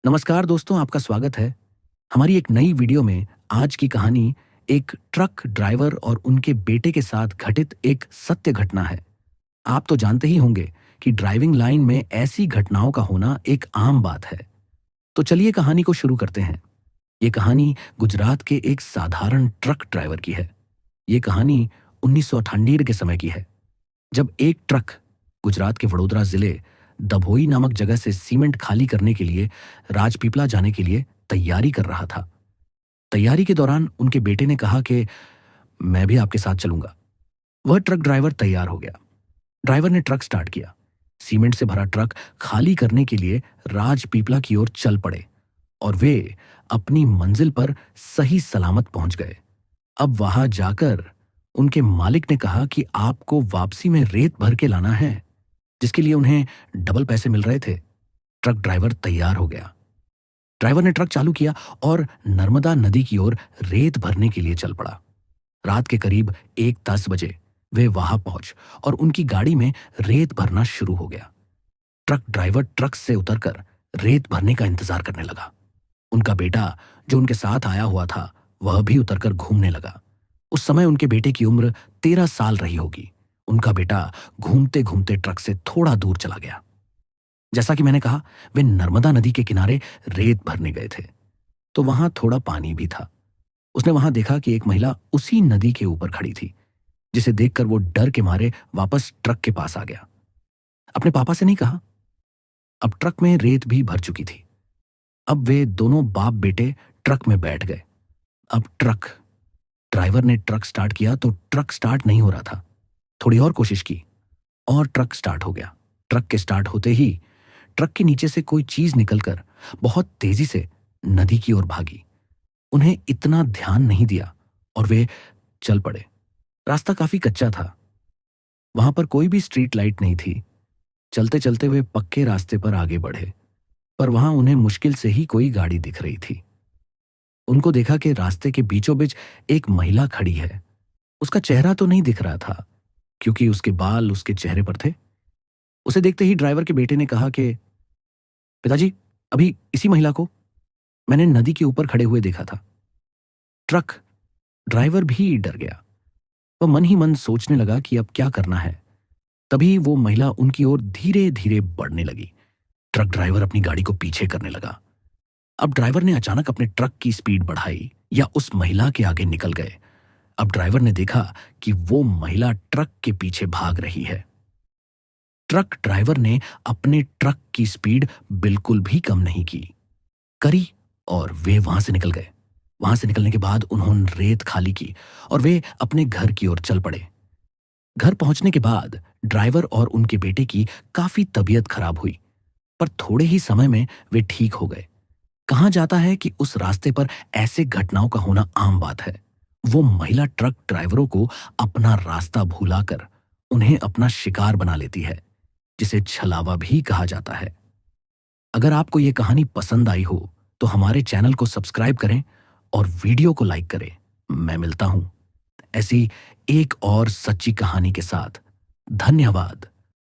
नमस्कार दोस्तों, आपका स्वागत है। हमारी एक नई वीडियो में आज की कहानी एक ट्रक ड्राइवर और उनके बेटे के साथ घटित एक सत्य घटना है। आप तो जानते ही होंगे कि ड्राइविंग लाइन में ऐसी घटनाओं का होना एक आम बात है। तो चलिए कहानी को शुरू करते हैं। ये कहानी गुजरात के एक साधारण ट्रक ड्राइवर की है। ये कहानी 1998 के समय की है, जब एक ट्रक गुजरात के वडोदरा जिले दभोई नामक जगह से सीमेंट खाली करने के लिए राजपीपला जाने के लिए तैयारी कर रहा था। तैयारी के दौरान उनके बेटे ने कहा कि मैं भी आपके साथ चलूंगा। वह ट्रक ड्राइवर तैयार हो गया। ड्राइवर ने ट्रक स्टार्ट किया। सीमेंट से भरा ट्रक खाली करने के लिए राजपीपला की ओर चल पड़े और वे अपनी मंजिल पर सही सलामत पहुंच गए। अब वहां जाकर उनके मालिक ने कहा कि आपको वापसी में रेत भर के लाना है, जिसके लिए उन्हें डबल पैसे मिल रहे थे। ट्रक ड्राइवर तैयार हो गया। ड्राइवर ने ट्रक चालू किया और नर्मदा नदी की ओर रेत भरने के लिए चल पड़ा। रात के करीब 1:10 बजे वे वहां पहुंच और उनकी गाड़ी में रेत भरना शुरू हो गया। ट्रक ड्राइवर ट्रक से उतरकर रेत भरने का इंतजार करने लगा। उनका बेटा, जो उनके साथ आया हुआ था, वह भी उतरकर घूमने लगा। उस समय उनके बेटे की उम्र 13 साल रही होगी। उनका बेटा घूमते घूमते ट्रक से थोड़ा दूर चला गया। जैसा कि मैंने कहा, वे नर्मदा नदी के किनारे रेत भरने गए थे, तो वहां थोड़ा पानी भी था। उसने वहां देखा कि एक महिला उसी नदी के ऊपर खड़ी थी, जिसे देखकर वो डर के मारे वापस ट्रक के पास आ गया। अपने पापा से नहीं कहा। अब ट्रक में रेत भी भर चुकी थी। अब वे दोनों बाप बेटे ट्रक में बैठ गए। अब ड्राइवर ने ट्रक स्टार्ट किया तो ट्रक स्टार्ट नहीं हो रहा था। थोड़ी और कोशिश की और ट्रक स्टार्ट हो गया। ट्रक के स्टार्ट होते ही ट्रक के नीचे से कोई चीज निकलकर बहुत तेजी से नदी की ओर भागी। उन्हें इतना ध्यान नहीं दिया और वे चल पड़े। रास्ता काफी कच्चा था। वहां पर कोई भी स्ट्रीट लाइट नहीं थी। चलते चलते वे पक्के रास्ते पर आगे बढ़े, पर वहां उन्हें मुश्किल से ही कोई गाड़ी दिख रही थी। उनको देखा कि रास्ते के बीचों बीच एक महिला खड़ी है। उसका चेहरा तो नहीं दिख रहा था, क्योंकि उसके बाल उसके चेहरे पर थे। उसे देखते ही ड्राइवर के बेटे ने कहा कि पिताजी, अभी इसी महिला को मैंने नदी के ऊपर खड़े हुए देखा था। ट्रक ड्राइवर भी डर गया। वह मन ही मन सोचने लगा कि अब क्या करना है। तभी वो महिला उनकी ओर धीरे धीरे बढ़ने लगी। ट्रक ड्राइवर अपनी गाड़ी को पीछे करने लगा। अब ड्राइवर ने अचानक अपने ट्रक की स्पीड बढ़ाई या उस महिला के आगे निकल गए। अब ड्राइवर ने देखा कि वो महिला ट्रक के पीछे भाग रही है। ट्रक ड्राइवर ने अपने ट्रक की स्पीड बिल्कुल भी कम नहीं करी और वे वहां से निकल गए। वहां से निकलने के बाद उन्होंने रेत खाली की और वे अपने घर की ओर चल पड़े। घर पहुंचने के बाद ड्राइवर और उनके बेटे की काफी तबीयत खराब हुई, पर थोड़े ही समय में वे ठीक हो गए। कहा जाता है कि उस रास्ते पर ऐसे घटनाओं का होना आम बात है। वो महिला ट्रक ड्राइवरों को अपना रास्ता भुलाकर उन्हें अपना शिकार बना लेती है, जिसे छलावा भी कहा जाता है। अगर आपको ये कहानी पसंद आई हो तो हमारे चैनल को सब्सक्राइब करें और वीडियो को लाइक करें। मैं मिलता हूं ऐसी एक और सच्ची कहानी के साथ। धन्यवाद।